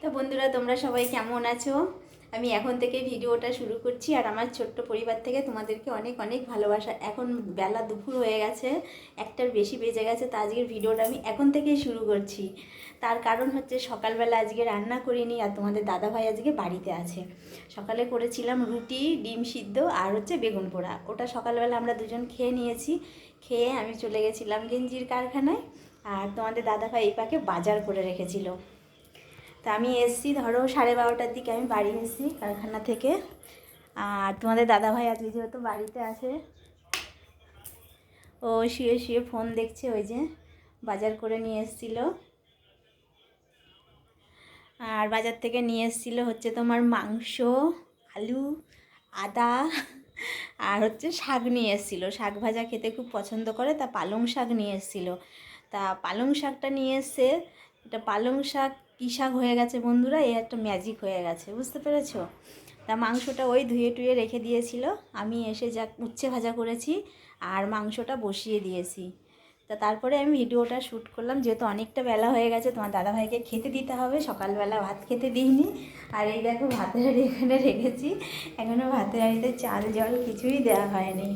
তো বন্ধুরা, তোমরা সবাই কেমন আছো? আমি এখন থেকে ভিডিওটা শুরু করছি আর আমার ছোট্ট পরিবার থেকে তোমাদেরকে অনেক অনেক ভালোবাসা। এখন বেলা দুপুর হয়ে গেছে, একটার বেশি বেজে গেছে, তো আজকের ভিডিওটা আমি এখন থেকেই শুরু করছি। তার কারণ হচ্ছে সকালবেলা আজকে রান্না করিনি আর তোমাদের দাদাভাই আজকে বাড়িতে আছে। সকালে করেছিলাম রুটি, ডিম সিদ্ধ আর হচ্ছে বেগুন পোড়া। ওটা সকালবেলা আমরা দুজন খেয়ে নিয়েছি। খেয়ে আমি চলে গেছিলাম গেঞ্জির কারখানায়, আর তোমাদের দাদাভাই এই পাকে বাজার করে রেখেছিল। তা আমি এসছি ধরো 12:30টার দিকে আমি বাড়ি এসেছি কারখানা থেকে। আর তোমাদের দাদাভাই আজকে যেহেতু বাড়িতে আছে, ও শুয়ে শুয়ে ফোন দেখছে। ওই যে বাজার করে নিয়ে এসেছিলো। আর বাজার থেকে নিয়ে এসেছিলো হচ্ছে তোমার মাংস, আলু, আদা আর হচ্ছে শাক নিয়ে এসেছিলো। শাক ভাজা খেতে খুব পছন্দ করে, তা পালং শাক নিয়ে এসেছিলো। তা পালং শাকটা নিয়ে এসে, এটা পালং শাক কী শাক হয়ে গেছে বন্ধুরা, এই একটা ম্যাজিক হয়ে গেছে, বুঝতে পেরেছো? তা মাংসটা ওই ধুয়ে টুয়ে রেখে দিয়েছিল, আমি এসে যা উচ্ছে ভাজা করেছি আর মাংসটা বসিয়ে দিয়েছি। তা তারপরে আমি ভিডিওটা শ্যুট করলাম, যেহেতু অনেকটা বেলা হয়ে গেছে, তোমার দাদাভাইকে খেতে দিতে হবে, সকালবেলা ভাত খেতে দিইনি। আর এই দেখো ভাতের হাঁড়ি এখানে রেখেছি, এখনও ভাতের হাঁড়িতে চাল জল কিছুই দেওয়া হয়নি।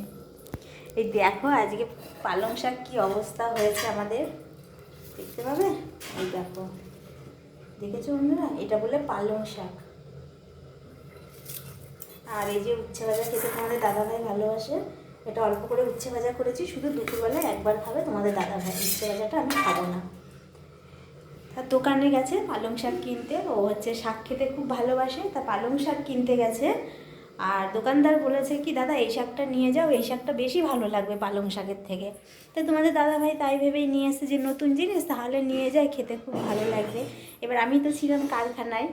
এই দেখো আজকে পালং শাক কী অবস্থা হয়েছে আমাদের, দেখতে পাবে? এই দেখো, দেখেছো বন্ধুরা? এটা বলে পালং শাক। আর এই যে উচ্ছে ভাজা খেতে তোমাদের দাদাভাই ভালোবাসে, এটা অল্প করে উচ্ছে ভাজা করেছি, শুধু দুপুরবেলায় একবার খাবে তোমাদের দাদাভাই, উচ্ছে ভাজাটা আমি খাবো না। তা দোকানে গেছে পালং শাক কিনতে, ও হচ্ছে শাক খেতে খুব ভালোবাসে, তা পালং শাক কিনতে গেছে। আর দোকানদার বলেছে কি, দাদা এই শাকটা নিয়ে যাও, এই শাকটা বেশি ভালো লাগবে পালং শাকের থেকে। তো তোমাদের দাদাভাই তাই ভেবেই নিয়ে এসে, যে নতুন জিনিস তাহলে নিয়ে যায়, খেতে খুব ভালো লাগবে। এবার আমি তো ছিলাম কারখানায়,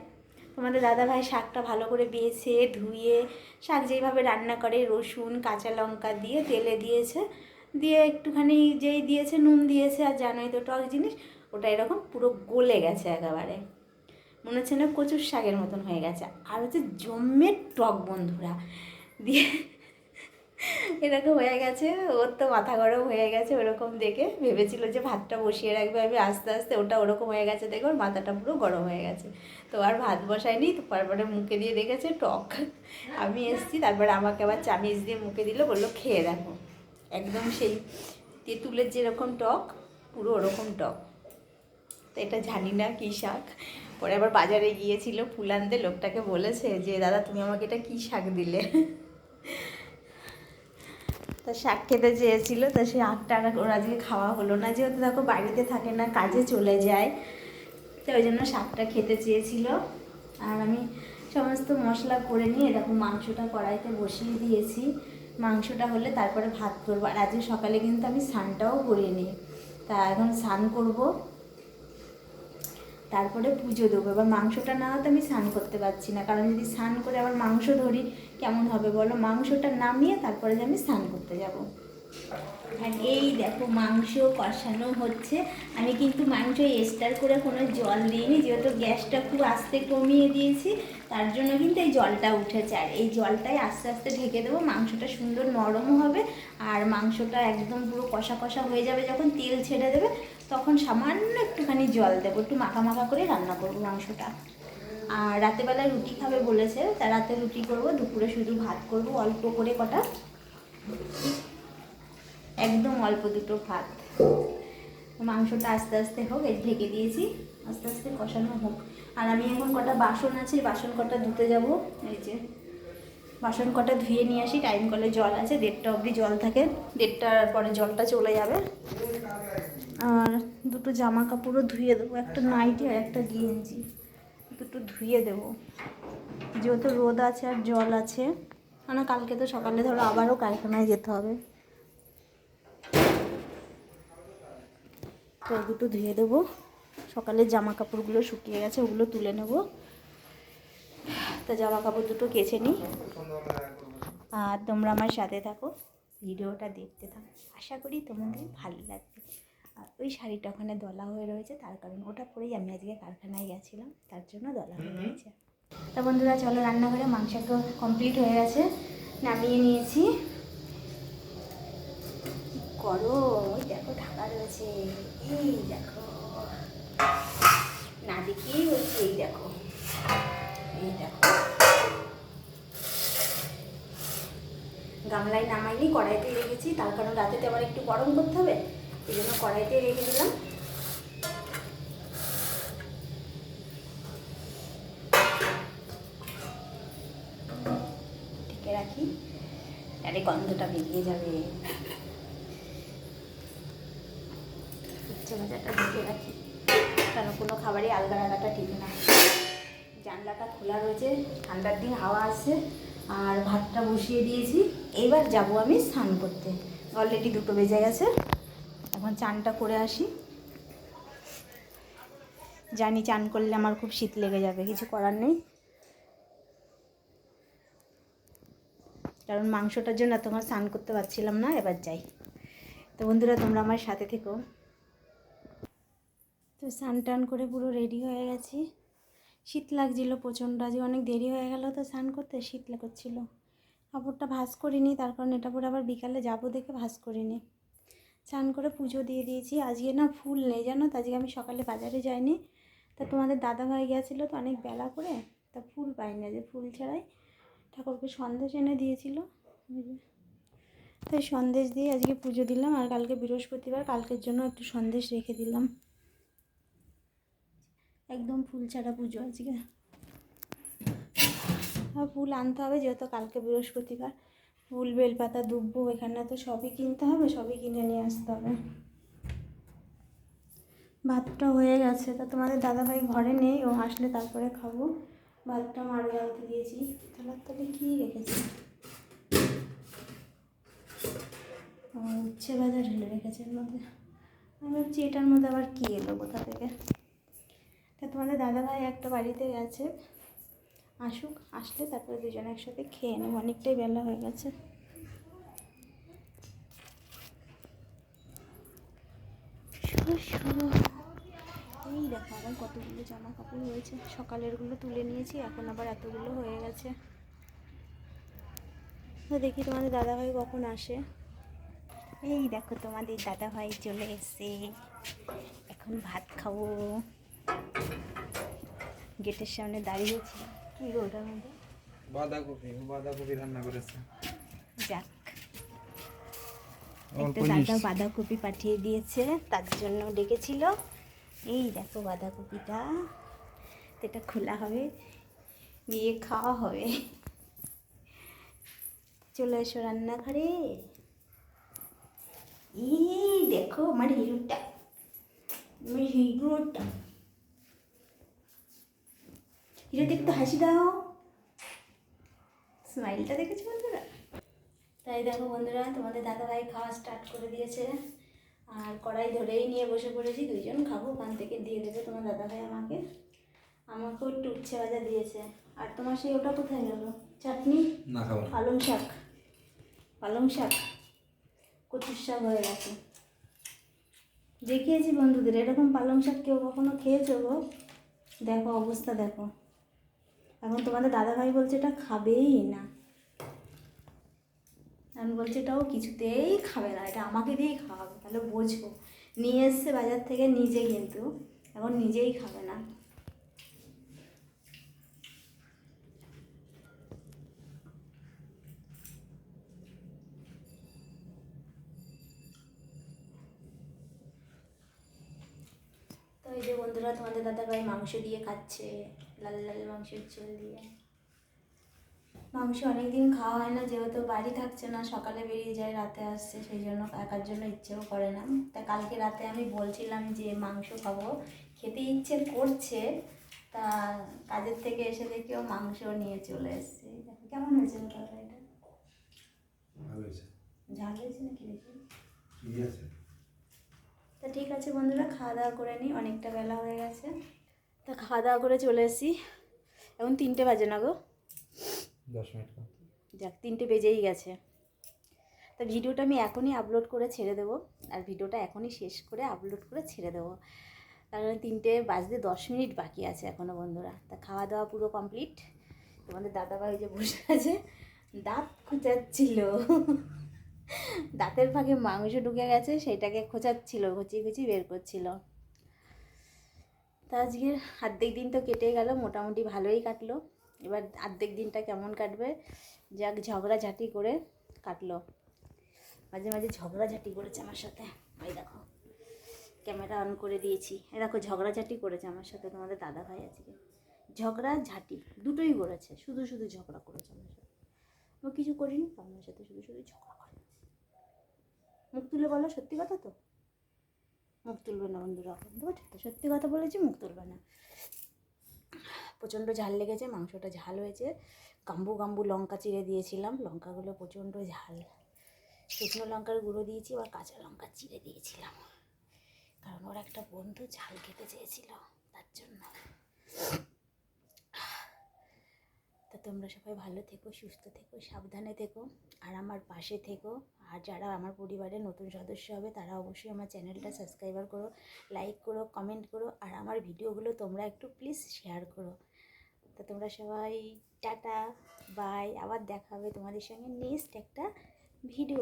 তোমাদের দাদাভাই শাকটা ভালো করে বেছে ধুয়ে, শাক যেইভাবে রান্না করে রসুন কাঁচা লঙ্কা দিয়ে তেলে দিয়েছে, দিয়ে একটুখানি যেই দিয়েছে নুন দিয়েছে, আর জানোই তো টক জিনিস, ওটা এরকম পুরো গলে গেছে একেবারে, মনে হচ্ছে না কচুর শাকের মতন হয়ে গেছে। আর হচ্ছে জম্মের টক বন্ধুরা, দিয়ে এরকম হয়ে গেছে। ওর তো মাথা গরম হয়ে গেছে ওরকম দেখে, ভেবেছিল যে ভাতটা বসিয়ে রাখবে আমি আস্তে আস্তে, ওটা ওরকম হয়ে গেছে দেখে ওর মাথাটা পুরো গরম হয়ে গেছে। তো আর ভাত বসায়নি, তো তারপরে মুখে দিয়ে দেখেছে টক। আমি এসছি, তারপরে আমাকে আবার চামিচ দিয়ে মুখে দিল, বললো খেয়ে দেখো, একদম সেই তেঁতুলের যেরকম টক, পুরো ওরকম টক। তো এটা জানি না কী শাক। পরে আবার বাজারে গিয়েছিল ফুল আনতে, লোকটাকে বলেছে যে দাদা তুমি আমাকে এটা কী শাক দিলে। তা শাক খেতে চেয়েছিল, তা সে শাকটা ওর আজকে খাওয়া হলো না, যেহেতু দেখো বাড়িতে থাকে না, কাজে চলে যায়, তো ওই জন্য শাকটা খেতে চেয়েছিল। আর আমি সমস্ত মশলা করে নিয়ে দেখো মাংসটা কড়াইতে বসিয়ে দিয়েছি। মাংসটা হলে তারপরে ভাত করবো। আর আজকে সকালে কিন্তু আমি স্নানটাও করিনি, তা এখন স্নান করবো, তারপরে পুজো দেবো। এবার মাংসটা না হতে আমি স্নান করতে পারছি না, কারণ যদি স্নান করে আবার মাংস ধরি কেমন হবে বলো? মাংসটা নামিয়ে তারপরে যে আমি স্নান করতে যাব। আর এই দেখো মাংস কষানো হচ্ছে। আমি কিন্তু মাংস এক্সট্রা করে কোনো জল দিইনি, যেহেতু গ্যাসটা খুব আস্তে কমিয়ে দিয়েছি, তার জন্য কিন্তু এই জলটা উঠেছে। আর এই জলটাই আস্তে আস্তে ঢেকে দেবো, মাংসটা সুন্দর নরমও হবে। আর মাংসটা একদম পুরো কষা কষা হয়ে যাবে, যখন তেল ছেড়ে দেবে তখন সামান্য একটুখানি জল দেবো, একটু মাখা মাখা করে রান্না করবো মাংসটা। আর রাতেবেলায় রুটি খাবে বলেছে, তা রাতে রুটি করবো, দুপুরে শুধু ভাত করবো অল্প করে কটা, একদম অল্প দুটো ভাত। মাংসটা আস্তে আস্তে হোক, এই ঢেকে দিয়েছি, আস্তে আস্তে কষানো হোক। আর আমি এখন কটা বাসন আছে, বাসন কটা ধুতে যাব। এই যে বাসন কটা ধুয়ে নিয়ে আসি, টাইম কলে জল আছে, 1:30 অবধি জল থাকে, 1:30টার পরে জলটা চলে যাবে। আর দুটো জামা কাপড়ও ধুয়ে দেবো, একটা নাইটি আর একটা গেঞ্জি, দুটো ধুয়ে দেবো, যেহেতু রোদ আছে আর জল আছে। মানে কালকে তো সকালে ধরো আবারও কারখানায় যেতে হবে, তো দুটো ধুয়ে দেবো। সকালের জামা কাপড়গুলো শুকিয়ে গেছে, ওগুলো তুলে নেব। তা জামা কাপড় দুটো কেচে নিই, আর তোমরা আমার সাথে থাকো, ভিডিওটা দেখতে থাকো, আশা করি তোমাদের ভালো লাগবে। আর ওই শাড়িটা ওখানে দলা হয়ে রয়েছে, তার কারণ ওটা পরেই আমি আজকে কারখানায় গেছিলাম, তার জন্য দলা হয়ে রয়েছে। তা বন্ধুরা চলো, রান্নাঘরে মাংস তো কমপ্লিট হয়ে গেছে, নামিয়ে নিয়েছি। করো, ওই দেখো ঢাকা রয়েছে, এই দেখো, না দেখেই বলছি, এই দেখো এই দেখো গামলায় নামাইনি, কড়াইতে রেখেছি, তার কারণ রাতেতে আবার একটু গরম করতে হবে, এই জন্য কড়াইতে রেখে দিলাম। ঢেকে রাখি, আরে গন্ধটা বেরিয়ে যাবে। উচ্ছে ভাজাটা ঢেকে রাখি, কারণ কোনো খাবারই আলগা রাখাটা ঠিক না। জানলাটা খোলা রয়েছে, ঠান্ডার দিন হাওয়া আসছে। আর ভাতটা বসিয়ে দিয়েছি, এইবার যাব আমি স্নান করতে। অলরেডি 2টো বেজে গেছে, এখন চানটা করে আসি। জানি চান করলে আমার খুব শীত লেগে যাবে, কিছু করার নেই, কারণ মাংসটার জন্য তোমার স্নান করতে পারছিলাম না। এবার যাই। তো বন্ধুরা তোমরা আমার সাথে থেকো। তো স্নান টান করে পুরো রেডি হয়ে গেছি। শীত লাগছিল প্রচণ্ড, আজ অনেক দেরি হয়ে গেল তো স্নান করতে, শীত লাগছিল। কাপড়টা ভাঁজ করিনি, তার কারণ এটা পরে আবার বিকালে যাবো দেখে ভাঁজ করিনি। স্নান করে পুজো দিয়ে দিয়েছি। আজকে না ফুল নেই জানো তো, আজকে আমি সকালে বাজারে যাইনি। তা তোমাদের দাদাভাই গেছিলো তো অনেক বেলা করে, তা ফুল পাইনি। যে ফুল ছাড়াই ঠাকুরকে সন্দেশ এনে দিয়েছিল, তাই সন্দেশ দিয়ে আজকে পুজো দিলাম। আর কালকে বৃহস্পতিবার, কালকের জন্য একটু সন্দেশ রেখে দিলাম। একদম ফুল ছাড়া পুজো আজকে। আর ফুল আনতে হবে, যেহেতু কালকে বৃহস্পতিবার। ফুল, বেলপাতা, দুব্বো এখানে তো সবই কিনতে হবে, সবই কিনে নিয়ে আসতে হবে। ভাতটা হয়ে গেছে, তা তোমাদের দাদাভাই ঘরে নেই, ও আসলে তারপরে খাবো। ভাতটা মার গালতে দিয়েছি। থালার তলে কী রেখেছি, উচ্ছে ভাজা ঢেলে রেখেছে এর মধ্যে। আমি ভাবছি এটার মধ্যে আবার কী এলো কোথা থেকে। তা তোমাদের দাদাভাই একটা বাড়িতে গেছে, আসুক, আসলে তারপরে দুজনে একসাথে খেয়ে নেব, অনেকটাই বেলা হয়ে গেছে। এই দেখো আবার কতগুলো জামা কাপড় হয়েছে, সকালেরগুলো তুলে নিয়েছি, এখন আবার এতগুলো হয়ে গেছে। তো দেখি তোমাদের দাদাভাই কখন আসে। এই দেখো তোমাদের দাদাভাই চলে এসছে, এখন ভাত খাবো। গেটের সামনে দাঁড়িয়েছি। কি গো ওটার মধ্যে? বাঁধাকপি রান্না করেছে। যাক, একটা দাদা বাঁধাকপি পাঠিয়ে দিয়েছে, তার জন্য ডেকেছিল। এই দেখো বাঁধাকপিটা, এটা খোলা হবে, দিয়ে খাওয়া হবে। চলে এসো রান্নাঘরে। এই দেখো আমার হিরোটা, আমার হিরোটা। হিরো দেখতে হাসি দাও, স্মাইলটা দেখেছো বন্ধুরা? তাই দেখো বন্ধুরা, তোমাদের দাদাভাই খাওয়া স্টার্ট করে দিয়েছে। আর কড়াই ধরেই নিয়ে বসে পড়েছি, দুইজন খাবো, ওখান থেকে দিয়ে দেবে তোমার দাদাভাই আমাকে। আমাকেও একটু উচ্ছে ভাজা দিয়েছে। আর তোমার সেই ওটা কোথায় গেল? চাটনি না খাবো, পালং শাক, পালং শাক, কচুর শাক হয়ে গেছে। দেখিয়েছি বন্ধুদের, এরকম পালং শাক কেউ কখনো খেয়েছো গো? দেখো অবস্থা দেখো। এখন তোমাদের দাদাভাই বলছে এটা খাবেই না, আমি বলছি এটাও কিছুতেই খাবে না, এটা আমাকে দিয়েই খাওয়াবে। তাহলে বোঝো, নিয়ে এসছে বাজার থেকে নিজে, কিন্তু এখন নিজেই খাবে না। তো এই যে বন্ধুরা, তোমাদের দাদাভাই মাংস দিয়ে খাচ্ছে, লাল লাল মাংসের ঝোল দিয়ে। মাংস অনেকদিন খাওয়া হয় না, যেহেতু বাড়ি থাকছে না, সকালে বেরিয়ে যায়, রাতে আসছে, সেই জন্য একার জন্য ইচ্ছেও করে না। তা কালকে রাতে আমি বলছিলাম যে মাংস খাবো, খেতে ইচ্ছে করছে, তা কাজের থেকে এসে দেখেও মাংস নিয়ে চলে এসছে। দেখো কেমন হয়েছে তরকারিটা? ভালো হয়েছে। ঝাল হয়েছে নাকি দেখি? ঠিক আছে। তা ঠিক আছে বন্ধুরা, খাওয়া দাওয়া করে নিই, অনেকটা বেলা হয়ে গেছে। তা খাওয়া দাওয়া করে চলে এসেছি, এখন 3টে বাজে না গো? 10 মিনিট। যাক, 3টে বেজেই গেছে। তা ভিডিওটা আমি এখনই আপলোড করে ছেড়ে দেবো, আর ভিডিওটা এখনই শেষ করে আপলোড করে ছেড়ে দেবো, কারণ 3টে বাজতে 10 মিনিট বাকি আছে এখনও বন্ধুরা। তা খাওয়া দাওয়া পুরো কমপ্লিট। তোমাদের দাদাভাই যে বসে আছে, দাঁত খোঁচাচ্ছিল, দাঁতের ফাঁকে মাংস ঢুকে গেছে, সেটাকে খোঁচাচ্ছিল, ঘুচিয়ে ঘুচিয়ে বের করছিল। তা তা আজকের অর্ধেক দিন তো কেটে গেল, মোটামুটি ভালোই কাটলো। এবার অর্ধেক দিনটা কেমন কাটবে, যাক ঝগড়াঝাটি করে কাটলো। মাঝে মাঝে ঝগড়াঝাটি করেছে আমার সাথে, ওই দেখো ক্যামেরা অন করে দিয়েছি, এ দেখো ঝগড়াঝাটি করেছে আমার সাথে তোমাদের দাদা ভাই। আজকে ঝগড়াঝাটি দুটোই করেছে, শুধু শুধু ঝগড়া করেছে আমার সাথে। ও কিছু করিনি, আমার সাথে শুধু শুধু ঝগড়া করে। মুখ তুলে বলো, সত্যি কথা তো? মুখ তুলবে না বন্ধুরা, বুঝতে পারছো তো? সত্যি কথা বলেছি, মুখ তুলবে না। প্রচণ্ড ঝাল লেগেছে, মাংসটা ঝাল হয়েছে। গাম্বু গাম্বু লঙ্কা চিড়ে দিয়েছিলাম, লঙ্কাগুলো প্রচণ্ড ঝাল। শুকনো লঙ্কার গুঁড়ো দিয়েছি, আবার কাঁচা লঙ্কা চিড়ে দিয়েছিলাম, কারণ ওর একটা বন্ধু ঝাল খেতে চেয়েছিল, তার জন্য। তা তোমরা সবাই ভালো থেকো, সুস্থ থেকো, সাবধানে থেকো, আর আমার পাশে থেকো। আর যারা আমার পরিবারের নতুন সদস্য হবে তারা অবশ্যই আমার চ্যানেলটা সাবস্ক্রাইবার করো, লাইক করো, কমেন্ট করো, আর আমার ভিডিওগুলো তোমরা একটু প্লিজ শেয়ার করো। তা তোমরা সবাই টাটা, বাই, আবার দেখা হবে তোমাদের সঙ্গে নেক্সট একটা ভিডিও।